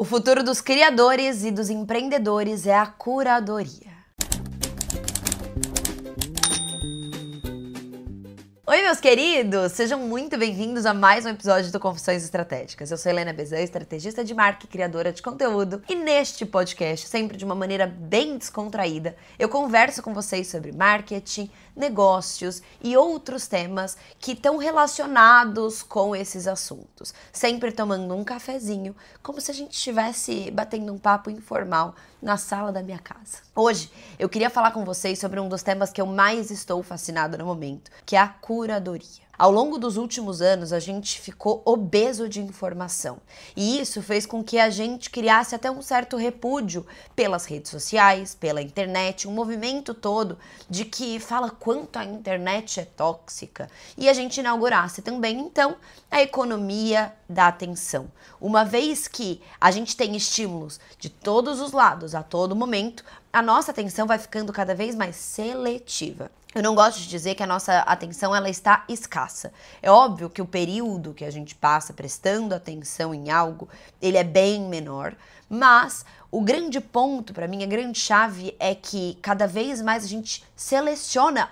O futuro dos criadores e dos empreendedores é a curadoria. Oi, meus queridos! Sejam muito bem-vindos a mais um episódio do Confissões Estratégicas. Eu sou Helena Bezan, estrategista de marca e criadora de conteúdo. E neste podcast, sempre de uma maneira bem descontraída, eu converso com vocês sobre marketing, negócios e outros temas que estão relacionados com esses assuntos. Sempre tomando um cafezinho, como se a gente estivesse batendo um papo informal na sala da minha casa. Hoje, eu queria falar com vocês sobre um dos temas que eu mais estou fascinada no momento, que é a curadoria. Ao longo dos últimos anos, a gente ficou obeso de informação. E isso fez com que a gente criasse até um certo repúdio pelas redes sociais, pela internet, um movimento todo de que fala quanto a internet é tóxica. E a gente inaugurasse também, então, a economia da atenção. Uma vez que a gente tem estímulos de todos os lados a todo momento, a nossa atenção vai ficando cada vez mais seletiva. Eu não gosto de dizer que a nossa atenção ela está escassa. É óbvio que o período que a gente passa prestando atenção em algo, ele é bem menor, mas o grande ponto para mim, a grande chave é que cada vez mais a gente seleciona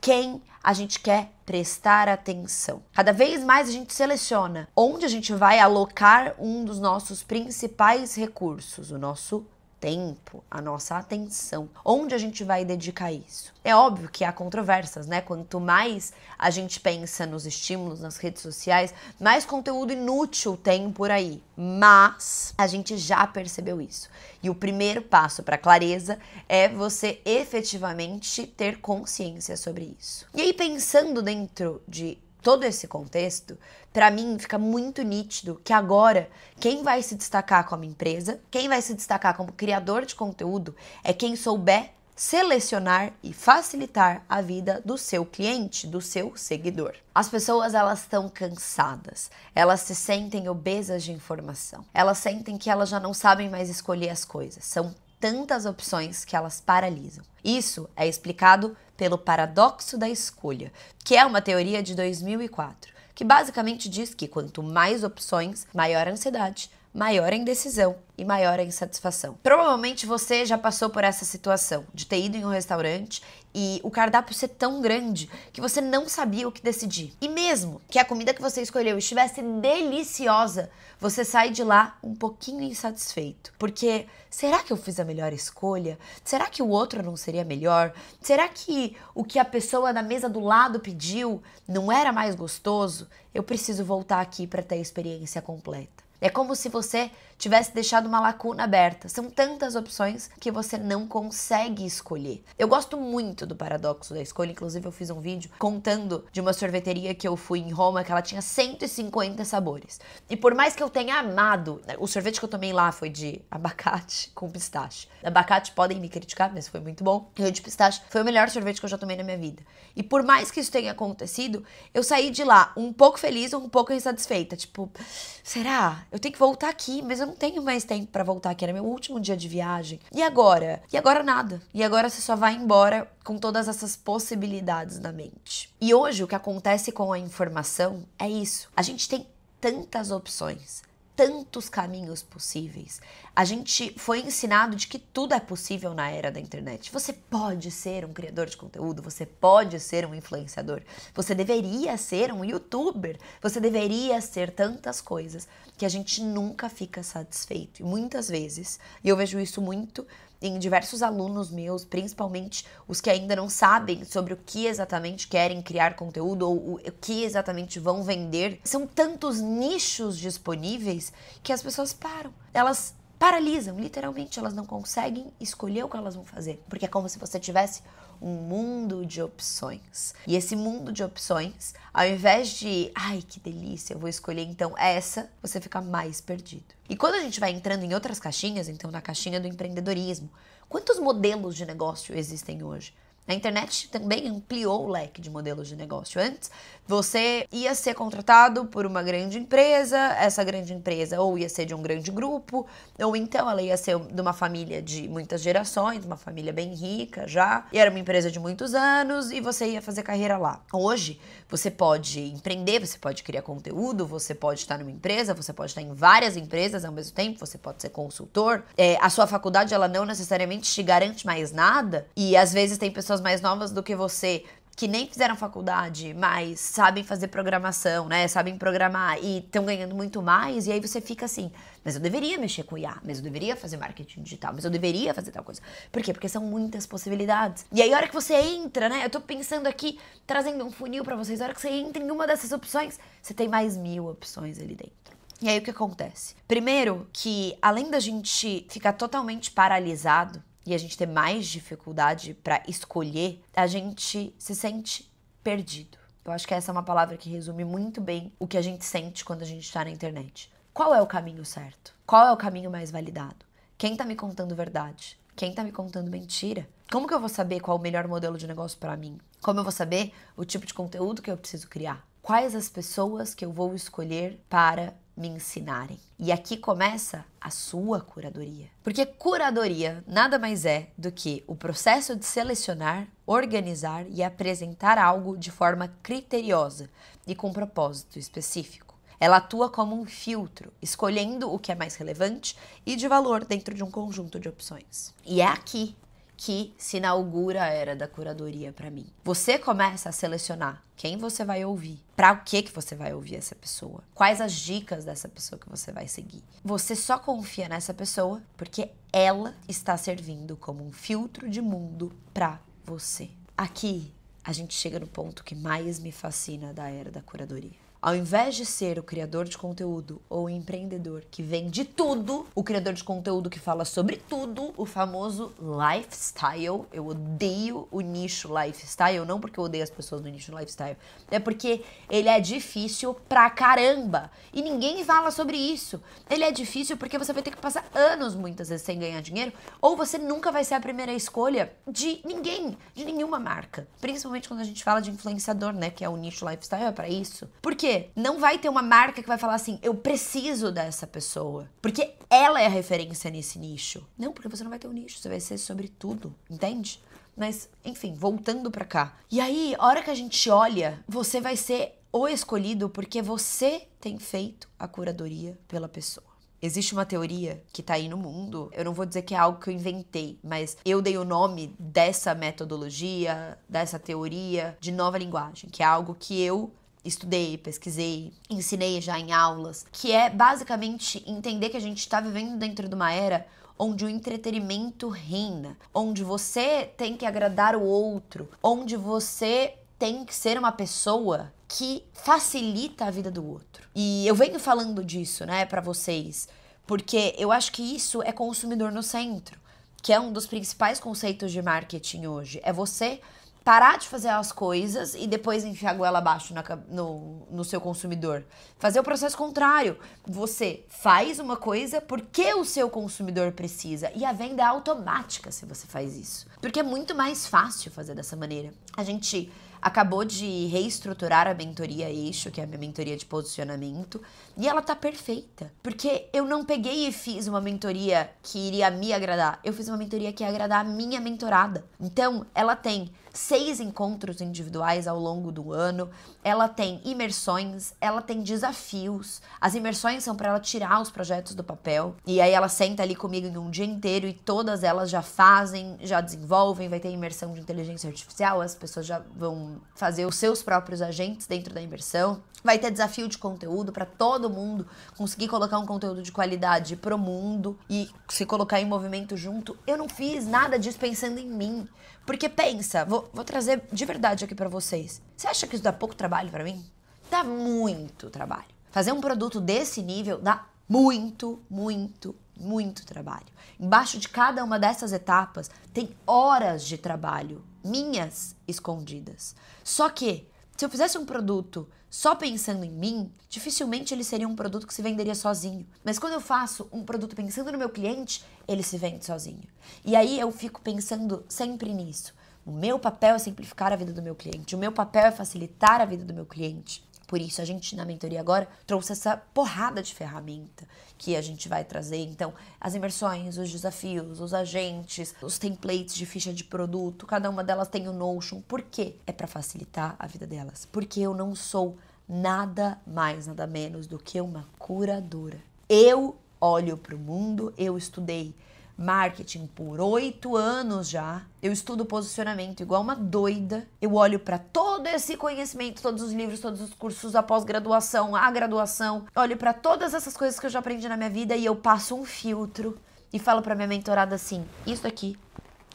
quem a gente quer prestar atenção. Cada vez mais a gente seleciona onde a gente vai alocar um dos nossos principais recursos, o nosso tempo, a nossa atenção. Onde a gente vai dedicar isso? É óbvio que há controvérsias, né? Quanto mais a gente pensa nos estímulos nas redes sociais, mais conteúdo inútil tem por aí. Mas a gente já percebeu isso. E o primeiro passo para clareza é você efetivamente ter consciência sobre isso. E aí, pensando dentro de todo esse contexto, para mim fica muito nítido que agora quem vai se destacar como empresa, quem vai se destacar como criador de conteúdo é quem souber selecionar e facilitar a vida do seu cliente, do seu seguidor. As pessoas, elas estão cansadas, elas se sentem obesas de informação, elas sentem que elas já não sabem mais escolher as coisas, são tantas opções que elas paralisam. Isso é explicado pelo paradoxo da escolha, que é uma teoria de 2004, que basicamente diz que quanto mais opções, maior a ansiedade, maior a indecisão e maior a insatisfação. Provavelmente você já passou por essa situação de ter ido em um restaurante e o cardápio ser tão grande que você não sabia o que decidir. E mesmo que a comida que você escolheu estivesse deliciosa, você sai de lá um pouquinho insatisfeito. Porque será que eu fiz a melhor escolha? Será que o outro não seria melhor? Será que o que a pessoa na mesa do lado pediu não era mais gostoso? Eu preciso voltar aqui para ter a experiência completa. É como se você tivesse deixado uma lacuna aberta. São tantas opções que você não consegue escolher. Eu gosto muito do paradoxo da escolha. Inclusive, eu fiz um vídeo contando de uma sorveteria que eu fui em Roma, que ela tinha 150 sabores. E por mais que eu tenha amado, o sorvete que eu tomei lá foi de abacate com pistache. Abacate podem me criticar, mas foi muito bom. E o de pistache foi o melhor sorvete que eu já tomei na minha vida. E por mais que isso tenha acontecido, eu saí de lá um pouco feliz ou um pouco insatisfeita. Tipo, será? Eu tenho que voltar aqui, mas eu não tenho mais tempo pra voltar aqui. Era meu último dia de viagem. E agora? E agora nada. E agora você só vai embora com todas essas possibilidades na mente. E hoje o que acontece com a informação é isso. A gente tem tantas opções, tantos caminhos possíveis. A gente foi ensinado de que tudo é possível na era da internet. Você pode ser um criador de conteúdo, você pode ser um influenciador, você deveria ser um youtuber, você deveria ser tantas coisas que a gente nunca fica satisfeito. E muitas vezes, e eu vejo isso muito em diversos alunos meus, principalmente os que ainda não sabem sobre o que exatamente querem criar conteúdo ou o que exatamente vão vender. São tantos nichos disponíveis que as pessoas param. Elas paralisam, literalmente, elas não conseguem escolher o que elas vão fazer. Porque é como se você tivesse um mundo de opções. E esse mundo de opções, ao invés de, ai, que delícia, eu vou escolher então essa, você fica mais perdido. E quando a gente vai entrando em outras caixinhas, então na caixinha do empreendedorismo, quantos modelos de negócio existem hoje? A internet também ampliou o leque de modelos de negócio. Antes, você ia ser contratado por uma grande empresa, essa grande empresa ou ia ser de um grande grupo, ou então ela ia ser de uma família de muitas gerações, uma família bem rica já, e era uma empresa de muitos anos e você ia fazer carreira lá. Hoje, você pode empreender, você pode criar conteúdo, você pode estar numa empresa, você pode estar em várias empresas ao mesmo tempo, você pode ser consultor. A sua faculdade, ela não necessariamente te garante mais nada, e às vezes tem pessoas mais novas do que você que nem fizeram faculdade, mas sabem fazer programação, né? Sabem programar e estão ganhando muito mais, e aí você fica assim, mas eu deveria mexer com IA, mas eu deveria fazer marketing digital, mas eu deveria fazer tal coisa. Por quê? Porque são muitas possibilidades. E aí a hora que você entra, né? Eu tô pensando aqui, trazendo um funil pra vocês, a hora que você entra em uma dessas opções, você tem mais 1000 opções ali dentro. E aí o que acontece? Primeiro que, além da gente ficar totalmente paralisado, e a gente ter mais dificuldade para escolher, a gente se sente perdido. Eu acho que essa é uma palavra que resume muito bem o que a gente sente quando a gente está na internet. Qual é o caminho certo? Qual é o caminho mais validado? Quem tá me contando verdade? Quem tá me contando mentira? Como que eu vou saber qual é o melhor modelo de negócio para mim? Como eu vou saber o tipo de conteúdo que eu preciso criar? Quais as pessoas que eu vou escolher para me ensinarem? E aqui começa a sua curadoria. Porque curadoria nada mais é do que o processo de selecionar, organizar e apresentar algo de forma criteriosa e com propósito específico. Ela atua como um filtro, escolhendo o que é mais relevante e de valor dentro de um conjunto de opções. E é aqui que se inaugura a era da curadoria para mim. Você começa a selecionar quem você vai ouvir, para o que você vai ouvir essa pessoa, quais as dicas dessa pessoa que você vai seguir. Você só confia nessa pessoa porque ela está servindo como um filtro de mundo para você. Aqui a gente chega no ponto que mais me fascina da era da curadoria. Ao invés de ser o criador de conteúdo ou o empreendedor que vende tudo, o criador de conteúdo que fala sobre tudo, o famoso lifestyle. Eu odeio o nicho lifestyle, não porque eu odeio as pessoas do nicho lifestyle, é porque ele é difícil pra caramba. E ninguém fala sobre isso. Ele é difícil porque você vai ter que passar anos, muitas vezes, sem ganhar dinheiro, ou você nunca vai ser a primeira escolha de ninguém, de nenhuma marca. Principalmente quando a gente fala de influenciador, né, que é o nicho lifestyle, é pra isso. Por quê? Não vai ter uma marca que vai falar assim, eu preciso dessa pessoa, porque ela é a referência nesse nicho. Não, porque você não vai ter um nicho, você vai ser sobre tudo, entende? Mas, enfim, voltando pra cá. E aí, a hora que a gente olha, você vai ser o escolhido porque você tem feito a curadoria pela pessoa. Existe uma teoria que tá aí no mundo, eu não vou dizer que é algo que eu inventei, mas eu dei o nome dessa metodologia, dessa teoria de nova linguagem, que é algo que eu estudei, pesquisei, ensinei já em aulas, que é basicamente entender que a gente está vivendo dentro de uma era onde o entretenimento reina, onde você tem que agradar o outro, onde você tem que ser uma pessoa que facilita a vida do outro. E eu venho falando disso, né, pra vocês, porque eu acho que isso é consumidor no centro, que é um dos principais conceitos de marketing hoje. É você parar de fazer as coisas e depois enfiar a goela abaixo no seu consumidor. Fazer o processo contrário. Você faz uma coisa porque o seu consumidor precisa. E a venda é automática se você faz isso. Porque é muito mais fácil fazer dessa maneira. A gente acabou de reestruturar a mentoria Eixo, que é a minha mentoria de posicionamento, e ela tá perfeita. Porque eu não peguei e fiz uma mentoria que iria me agradar. Eu fiz uma mentoria que ia agradar a minha mentorada. Então, ela tem 6 encontros individuais ao longo do ano, ela tem imersões, ela tem desafios. As imersões são para ela tirar os projetos do papel, e aí ela senta ali comigo em um dia inteiro e todas elas já fazem, já desenvolvem, vai ter imersão de inteligência artificial, as pessoas já vão fazer os seus próprios agentes dentro da imersão. Vai ter desafio de conteúdo para todo mundo conseguir colocar um conteúdo de qualidade pro mundo e se colocar em movimento junto. Eu não fiz nada disso pensando em mim. Porque pensa, vou trazer de verdade aqui pra vocês. Você acha que isso dá pouco trabalho pra mim? Dá muito trabalho. Fazer um produto desse nível dá muito, muito, muito trabalho. Embaixo de cada uma dessas etapas tem horas de trabalho minhas escondidas. Só que se eu fizesse um produto só pensando em mim, dificilmente ele seria um produto que se venderia sozinho. Mas quando eu faço um produto pensando no meu cliente, ele se vende sozinho. E aí eu fico pensando sempre nisso. O meu papel é simplificar a vida do meu cliente. O meu papel é facilitar a vida do meu cliente. Por isso, a gente na mentoria agora trouxe essa porrada de ferramenta que a gente vai trazer. Então, as imersões, os desafios, os agentes, os templates de ficha de produto, cada uma delas tem o Notion. Por quê? É para facilitar a vida delas. Porque eu não sou nada mais, nada menos do que uma curadora. Eu olho para o mundo, eu estudei marketing por 8 anos já. Eu estudo posicionamento igual uma doida. Eu olho para todo esse conhecimento, todos os livros, todos os cursos, a pós-graduação, a graduação. Olho para todas essas coisas que eu já aprendi na minha vida e eu passo um filtro e falo para minha mentorada assim: isso aqui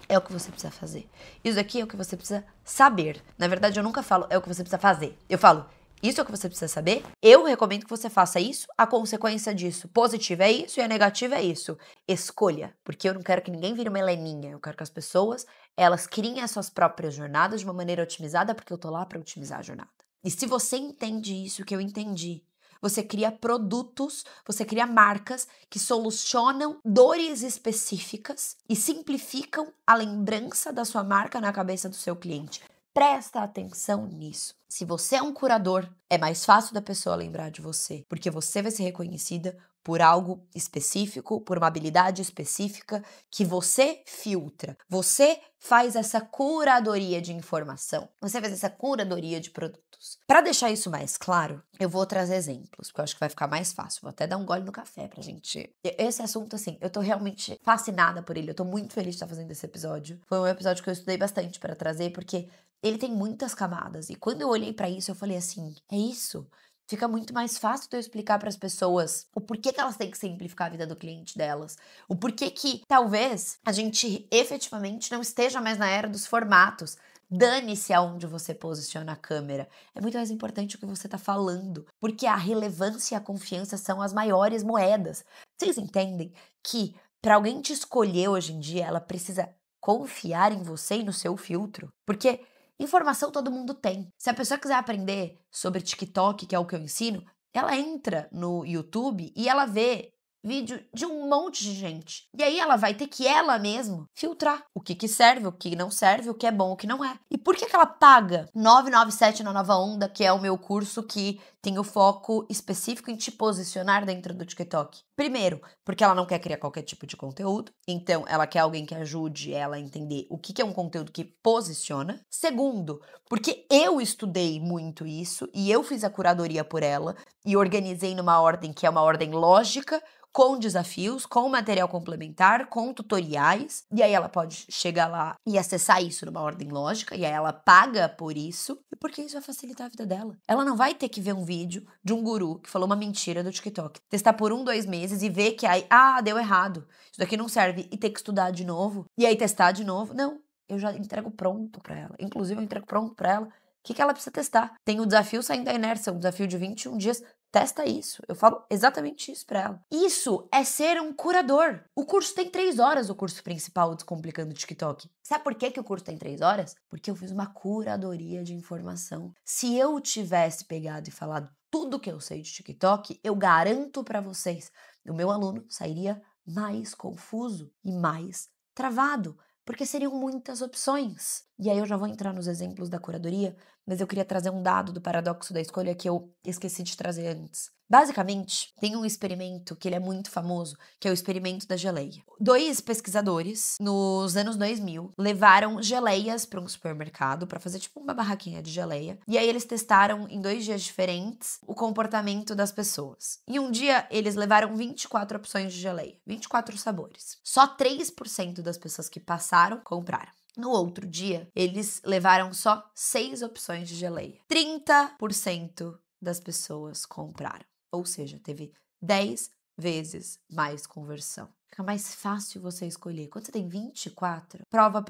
é o que você precisa fazer. Isso aqui é o que você precisa saber. Na verdade, eu nunca falo é o que você precisa fazer. Eu falo: isso é o que você precisa saber. Eu recomendo que você faça isso. A consequência disso positiva é isso e a negativa é isso. Escolha, porque eu não quero que ninguém vire uma Heleninha. Eu quero que as pessoas, elas criem as suas próprias jornadas de uma maneira otimizada, porque eu tô lá para otimizar a jornada. E se você entende isso que eu entendi, você cria produtos, você cria marcas que solucionam dores específicas e simplificam a lembrança da sua marca na cabeça do seu cliente. Presta atenção nisso. Se você é um curador, é mais fácil da pessoa lembrar de você, porque você vai ser reconhecida por algo específico, por uma habilidade específica que você filtra. Você faz essa curadoria de informação. Você faz essa curadoria de produtos. Para deixar isso mais claro, eu vou trazer exemplos, porque eu acho que vai ficar mais fácil. Vou até dar um gole no café pra gente. Esse assunto, assim, eu tô realmente fascinada por ele. Eu tô muito feliz de estar fazendo esse episódio. Foi um episódio que eu estudei bastante para trazer, porque ele tem muitas camadas. E quando eu olhei pra isso, eu falei assim: é isso. Fica muito mais fácil de eu explicar para as pessoas o porquê que elas têm que simplificar a vida do cliente delas. O porquê que talvez a gente efetivamente não esteja mais na era dos formatos. Dane-se aonde você posiciona a câmera. É muito mais importante o que você está falando. Porque a relevância e a confiança são as maiores moedas. Vocês entendem que para alguém te escolher hoje em dia, ela precisa confiar em você e no seu filtro? Porque informação todo mundo tem. Se a pessoa quiser aprender sobre TikTok, que é o que eu ensino, ela entra no YouTube e ela vê vídeo de um monte de gente. E aí ela vai ter que ela mesma filtrar o que serve, o que não serve, o que é bom, o que não é. E por que ela paga 997 na Nova Onda, que é o meu curso que tem o foco específico em te posicionar dentro do TikTok? Primeiro, porque ela não quer criar qualquer tipo de conteúdo. Então, ela quer alguém que ajude ela a entender o que é um conteúdo que posiciona. Segundo, porque eu estudei muito isso e eu fiz a curadoria por ela e organizei numa ordem que é uma ordem lógica, com desafios, com material complementar, com tutoriais, e aí ela pode chegar lá e acessar isso numa ordem lógica, e aí ela paga por isso, e porque isso vai facilitar a vida dela. Ela não vai ter que ver um vídeo de um guru que falou uma mentira do TikTok, testar por 1, 2 meses e ver que aí, deu errado, isso daqui não serve, e ter que estudar de novo, e aí testar de novo. Não, eu já entrego pronto pra ela. Inclusive, eu entrego pronto pra ela o que ela precisa testar. Tem o desafio Saindo da Inércia, um desafio de 21 dias. Testa isso. Eu falo exatamente isso pra ela. Isso é ser um curador. O curso tem 3 horas, o curso principal Descomplicando o TikTok. Sabe por que o curso tem 3 horas? Porque eu fiz uma curadoria de informação. Se eu tivesse pegado e falado tudo que eu sei de TikTok, eu garanto pra vocês, o meu aluno sairia mais confuso e mais travado. Porque seriam muitas opções. E aí eu já vou entrar nos exemplos da curadoria, mas eu queria trazer um dado do paradoxo da escolha que eu esqueci de trazer antes. Basicamente, tem um experimento que ele é muito famoso, que é o experimento da geleia. 2 pesquisadores, nos anos 2000, levaram geleias para um supermercado para fazer tipo uma barraquinha de geleia. E aí eles testaram em 2 dias diferentes o comportamento das pessoas. E um dia eles levaram 24 opções de geleia, 24 sabores. Só 3% das pessoas que passaram compraram. No outro dia, eles levaram só 6 opções de geleia. 30% das pessoas compraram. Ou seja, teve 10 vezes mais conversão. Fica mais fácil você escolher. Quando você tem 24, prova.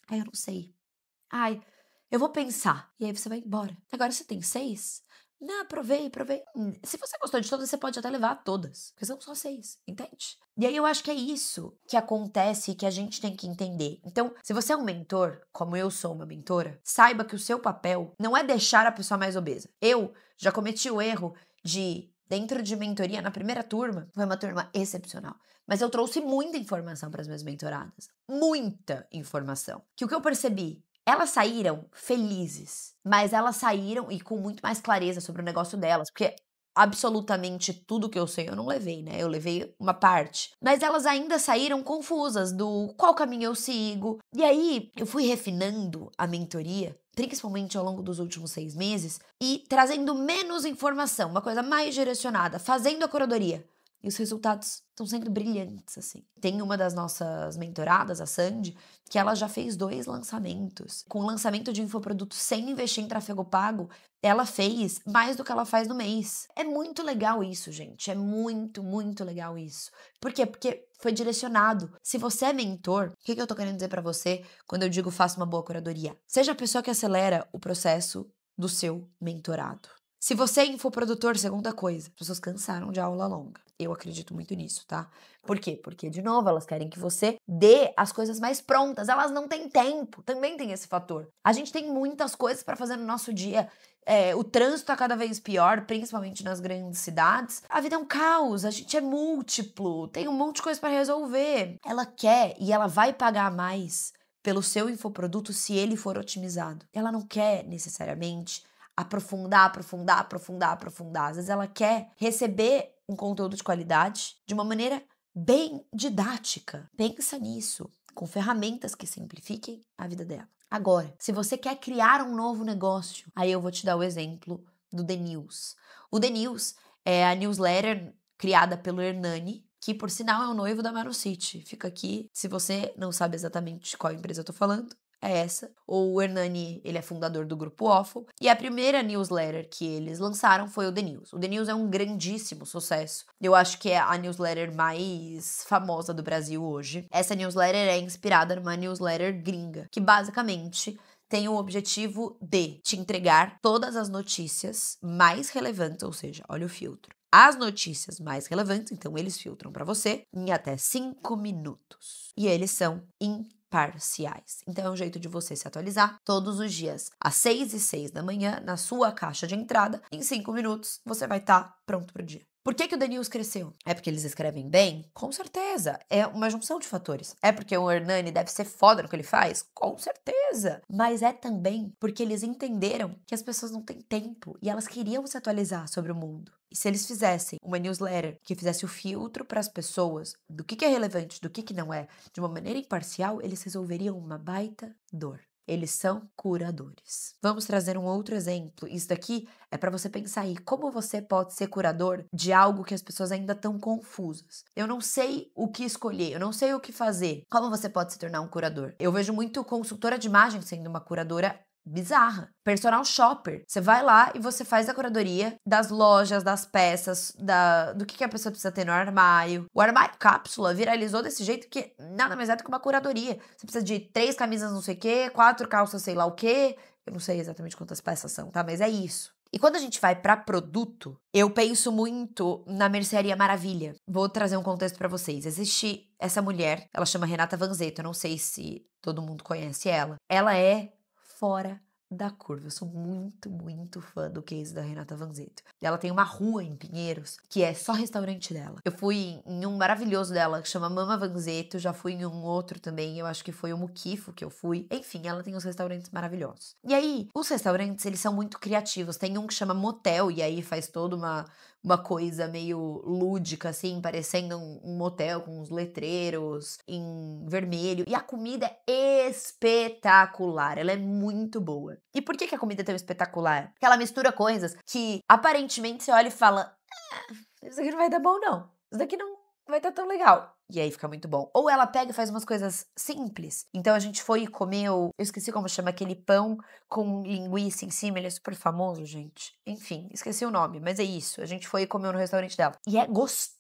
Ai, eu não sei. Ai, eu vou pensar. E aí você vai embora. Agora você tem 6. Não, provei. Se você gostou de todas, você pode até levar todas. Porque são só 6, entende? E aí eu acho que é isso que acontece e que a gente tem que entender. Então, se você é um mentor, como eu sou uma mentora, saiba que o seu papel não é deixar a pessoa mais obesa. Eu já cometi o erro de dentro de mentoria, na primeira turma, foi uma turma excepcional. Mas eu trouxe muita informação para as minhas mentoradas. Muita informação. Que o que eu percebi? Elas saíram felizes, mas elas saíram e com muito mais clareza sobre o negócio delas, porque absolutamente tudo que eu sei eu não levei, né? Eu levei uma parte. Mas elas ainda saíram confusas do qual caminho eu sigo. E aí eu fui refinando a mentoria, principalmente ao longo dos últimos 6 meses, e trazendo menos informação, uma coisa mais direcionada, fazendo a curadoria. E os resultados estão sendo brilhantes, assim. Tem uma das nossas mentoradas, a Sandy, que ela já fez 2 lançamentos. Com o lançamento de infoproduto sem investir em tráfego pago, ela fez mais do que ela faz no mês. É muito legal isso, gente. É muito, muito legal isso. Por quê? Porque foi direcionado. Se você é mentor, o que eu tô querendo dizer pra você quando eu digo faça uma boa curadoria? Seja a pessoa que acelera o processo do seu mentorado. Se você é infoprodutor, segunda coisa, as pessoas cansaram de aula longa. Eu acredito muito nisso, tá? Por quê? Porque, de novo, elas querem que você dê as coisas mais prontas. Elas não têm tempo. Também tem esse fator. A gente tem muitas coisas para fazer no nosso dia. O trânsito tá cada vez pior, principalmente nas grandes cidades. A vida é um caos, a gente é múltiplo, tem um monte de coisa para resolver. Ela quer e ela vai pagar mais pelo seu infoproduto se ele for otimizado. Ela não quer necessariamente aprofundar. Às vezes ela quer receber um conteúdo de qualidade de uma maneira bem didática. Pensa nisso, com ferramentas que simplifiquem a vida dela. Agora, se você quer criar um novo negócio, aí eu vou te dar o exemplo do The News. O The News é a newsletter criada pelo Hernani, que por sinal é o noivo da Marucci. Fica aqui, se você não sabe exatamente de qual empresa eu tô falando, é essa. O Hernani, ele é fundador do Grupo Waffle. E a primeira newsletter que eles lançaram foi o The News. O The News é um grandíssimo sucesso. Eu acho que é a newsletter mais famosa do Brasil hoje. Essa newsletter é inspirada numa newsletter gringa, que basicamente tem o objetivo de te entregar todas as notícias mais relevantes, ou seja, olha o filtro. As notícias mais relevantes, então eles filtram para você em até 5 minutos. E eles são imparciais. Então é um jeito de você se atualizar todos os dias, às 6h06 da manhã, na sua caixa de entrada. Em 5 minutos, você vai estar pronto para o dia. Por que o The News cresceu? É porque eles escrevem bem? Com certeza. É uma junção de fatores. É porque o Hernani deve ser foda no que ele faz? Com certeza. Mas é também porque eles entenderam que as pessoas não têm tempo e elas queriam se atualizar sobre o mundo. E se eles fizessem uma newsletter que fizesse o filtro para as pessoas do que é relevante, do que não é, de uma maneira imparcial, eles resolveriam uma baita dor. Eles são curadores. Vamos trazer um outro exemplo. Isso daqui é para você pensar aí como você pode ser curador de algo que as pessoas ainda estão confusas. Eu não sei o que escolher, eu não sei o que fazer. Como você pode se tornar um curador? Eu vejo muito consultora de imagem sendo uma curadora bizarra. Personal shopper. Você vai lá e você faz a curadoria das lojas, das peças, do que a pessoa precisa ter no armário. O armário cápsula viralizou desse jeito que nada mais é do que uma curadoria. Você precisa de 3 camisas não sei o quê, 4 calças sei lá o quê. Eu não sei exatamente quantas peças são, tá? Mas é isso. E quando a gente vai para produto, eu penso muito na Mercearia Maravilha. Vou trazer um contexto para vocês. Existe essa mulher, ela chama Renata Vanzetto, eu não sei se todo mundo conhece ela. Ela é fora da curva. Eu sou muito, muito fã do case da Renata Vanzetto. Ela tem uma rua em Pinheiros que é só restaurante dela. Eu fui em um maravilhoso dela que chama Mama Vanzetto, já fui em um outro também, eu acho que foi o Muquifo que eu fui. Enfim, ela tem uns restaurantes maravilhosos. E aí, os restaurantes, eles são muito criativos. Tem um que chama Motel e aí faz toda uma coisa meio lúdica, assim, parecendo um motel com uns letreiros em vermelho. E a comida é espetacular, ela é muito boa. E por que a comida é tão espetacular? Porque ela mistura coisas que, aparentemente, você olha e fala, isso aqui não vai dar bom, não. Isso daqui não vai estar tão legal. E aí fica muito bom. Ou ela pega e faz umas coisas simples. Então a gente foi e comeu, eu esqueci como chama, aquele pão com linguiça em cima, ele é super famoso, gente. Enfim, esqueci o nome, mas é isso. A gente foi e comeu no restaurante dela. E é gostoso,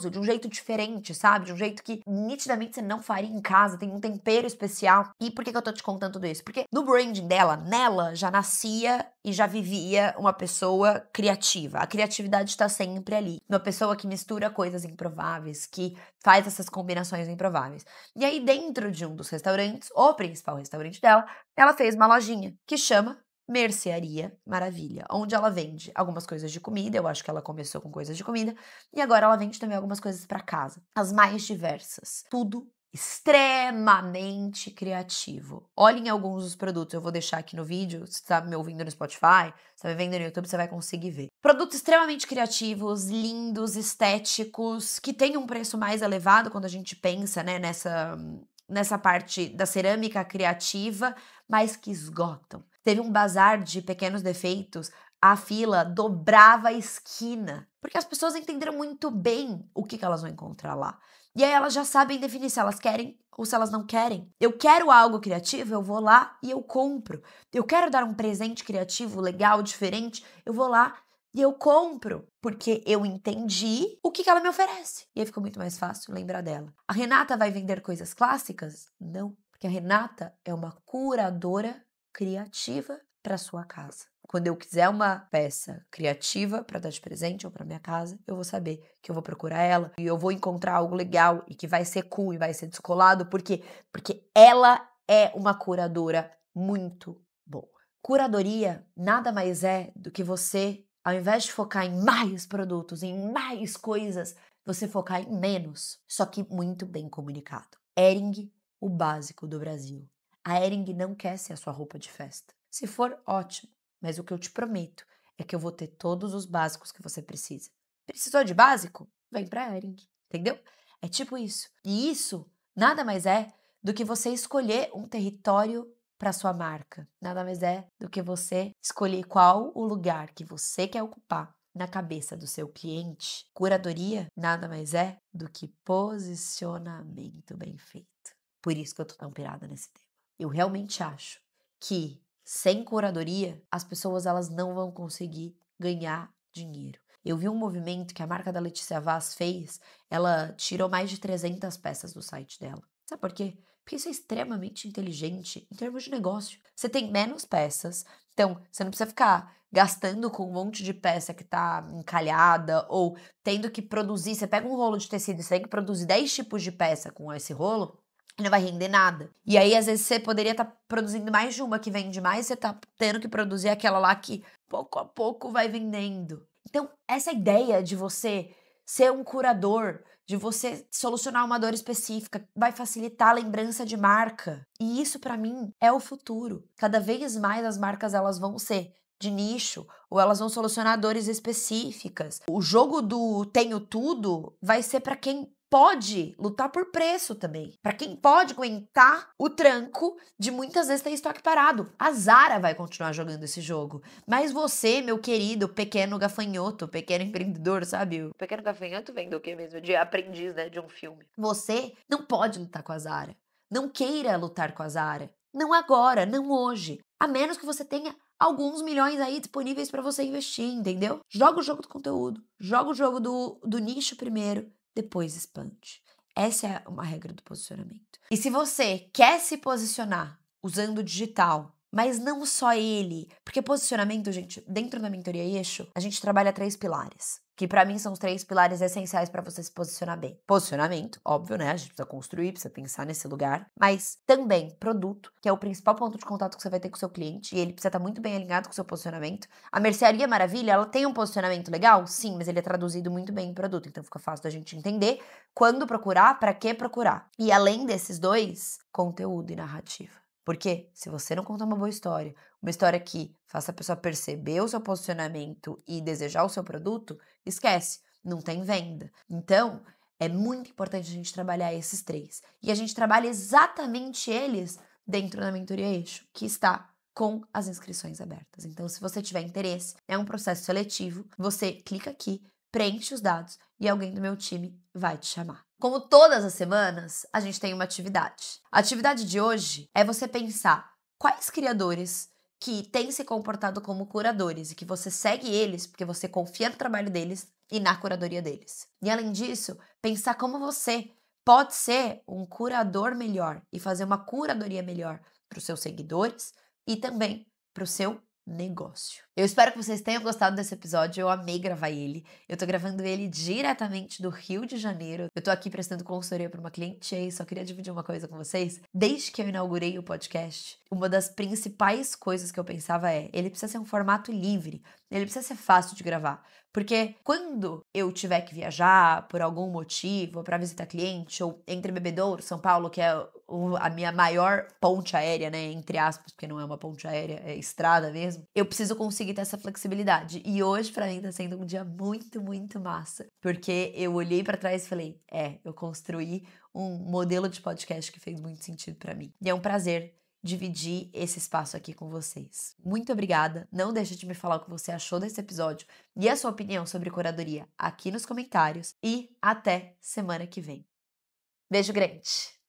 de um jeito diferente, sabe? De um jeito que nitidamente você não faria em casa, tem um tempero especial. E por que eu tô te contando tudo isso? Porque no branding dela, nela, já nascia e já vivia uma pessoa criativa. A criatividade tá sempre ali. Uma pessoa que mistura coisas improváveis, que faz essas combinações improváveis. E aí, dentro de um dos restaurantes, o principal restaurante dela, ela fez uma lojinha que chama Mercearia Maravilha, onde ela vende algumas coisas de comida, eu acho que ela começou com coisas de comida, e agora ela vende também algumas coisas para casa, as mais diversas, tudo extremamente criativo. Olhem alguns dos produtos, eu vou deixar aqui no vídeo, se tá me ouvindo no Spotify, se tá me vendo no YouTube, você vai conseguir ver. Produtos extremamente criativos, lindos, estéticos, que têm um preço mais elevado quando a gente pensa, né, nessa parte da cerâmica criativa, mas que esgotam. Teve um bazar de pequenos defeitos, a fila dobrava a esquina, porque as pessoas entenderam muito bem o que elas vão encontrar lá. E aí elas já sabem definir se elas querem ou se elas não querem. Eu quero algo criativo, eu vou lá e eu compro. Eu quero dar um presente criativo, legal, diferente, eu vou lá e eu compro, porque eu entendi o que ela me oferece. E aí ficou muito mais fácil lembrar dela. A Renata vai vender coisas clássicas? Não, porque a Renata é uma curadora criativa para sua casa. Quando eu quiser uma peça criativa para dar de presente ou para minha casa, eu vou saber que eu vou procurar ela e eu vou encontrar algo legal e que vai ser cool e vai ser descolado, porque ela é uma curadora muito boa. Curadoria nada mais é do que você, ao invés de focar em mais produtos, em mais coisas, você focar em menos, só que muito bem comunicado. Hering, o básico do Brasil. A Hering não quer ser a sua roupa de festa. Se for, ótimo. Mas o que eu te prometo é que eu vou ter todos os básicos que você precisa. Precisou de básico? Vem pra Hering, entendeu? É tipo isso. E isso nada mais é do que você escolher um território para sua marca. Nada mais é do que você escolher qual o lugar que você quer ocupar na cabeça do seu cliente. Curadoria nada mais é do que posicionamento bem feito. Por isso que eu tô tão pirada nesse tema. Eu realmente acho que sem curadoria, as pessoas elas não vão conseguir ganhar dinheiro. Eu vi um movimento que a marca da Letícia Vaz fez, ela tirou mais de 300 peças do site dela. Sabe por quê? Porque isso é extremamente inteligente em termos de negócio. Você tem menos peças, então você não precisa ficar gastando com um monte de peça que tá encalhada ou tendo que produzir. Você pega um rolo de tecido e você tem que produzir 10 tipos de peça com esse rolo, não vai render nada. E aí, às vezes, você poderia estar produzindo mais de uma que vende mais, você tá tendo que produzir aquela lá que pouco a pouco vai vendendo. Então, essa ideia de você ser um curador, de você solucionar uma dor específica, vai facilitar a lembrança de marca. E isso, pra mim, é o futuro. Cada vez mais as marcas elas vão ser de nicho, ou elas vão solucionar dores específicas. O jogo do tenho tudo vai ser pra quem pode lutar por preço também. Para quem pode aguentar o tranco de muitas vezes ter estoque parado. A Zara vai continuar jogando esse jogo. Mas você, meu querido pequeno gafanhoto, pequeno empreendedor, sabe? O pequeno gafanhoto vem do quê mesmo? De aprendiz, né? De um filme. Você não pode lutar com a Zara. Não queira lutar com a Zara. Não agora, não hoje. A menos que você tenha alguns milhões aí disponíveis para você investir, entendeu? Joga o jogo do conteúdo. Joga o jogo do nicho primeiro. Depois expande. Essa é uma regra do posicionamento. E se você quer se posicionar usando o digital, mas não só ele, porque posicionamento, gente, dentro da mentoria Eixo, a gente trabalha 3 pilares, que pra mim são os 3 pilares essenciais pra você se posicionar bem. Posicionamento, óbvio, né? A gente precisa construir, precisa pensar nesse lugar, mas também produto, que é o principal ponto de contato que você vai ter com o seu cliente, e ele precisa estar muito bem alinhado com o seu posicionamento. A Mercearia Maravilha, ela tem um posicionamento legal? Sim, mas ele é traduzido muito bem em produto, então fica fácil da gente entender quando procurar, pra que procurar. E além desses dois, conteúdo e narrativa. Porque se você não contar uma boa história, uma história que faça a pessoa perceber o seu posicionamento e desejar o seu produto, esquece, não tem venda. Então, é muito importante a gente trabalhar esses 3. E a gente trabalha exatamente eles dentro da Mentoria Eixo, que está com as inscrições abertas. Então, se você tiver interesse, é um processo seletivo, você clica aqui, preenche os dados e alguém do meu time vai te chamar. Como todas as semanas, a gente tem uma atividade. A atividade de hoje é você pensar quais criadores que têm se comportado como curadores e que você segue eles porque você confia no trabalho deles e na curadoria deles. E além disso, pensar como você pode ser um curador melhor e fazer uma curadoria melhor para os seus seguidores e também para o seu negócio. Eu espero que vocês tenham gostado desse episódio, eu amei gravar ele. Eu tô gravando ele diretamente do Rio de Janeiro. Eu tô aqui prestando consultoria para uma cliente e só queria dividir uma coisa com vocês. Desde que eu inaugurei o podcast, uma das principais coisas que eu pensava ele precisa ser um formato livre, ele precisa ser fácil de gravar. Porque quando eu tiver que viajar por algum motivo, para visitar cliente, ou entre Bebedouro, São Paulo, que é a minha maior ponte aérea, né, entre aspas, porque não é uma ponte aérea, é estrada mesmo, eu preciso conseguir ter essa flexibilidade. E hoje, pra mim, tá sendo um dia muito, muito massa. Porque eu olhei pra trás e falei, eu construí um modelo de podcast que fez muito sentido pra mim. E é um prazer dividir esse espaço aqui com vocês. Muito obrigada. Não deixe de me falar o que você achou desse episódio e a sua opinião sobre curadoria aqui nos comentários. E até semana que vem. Beijo grande!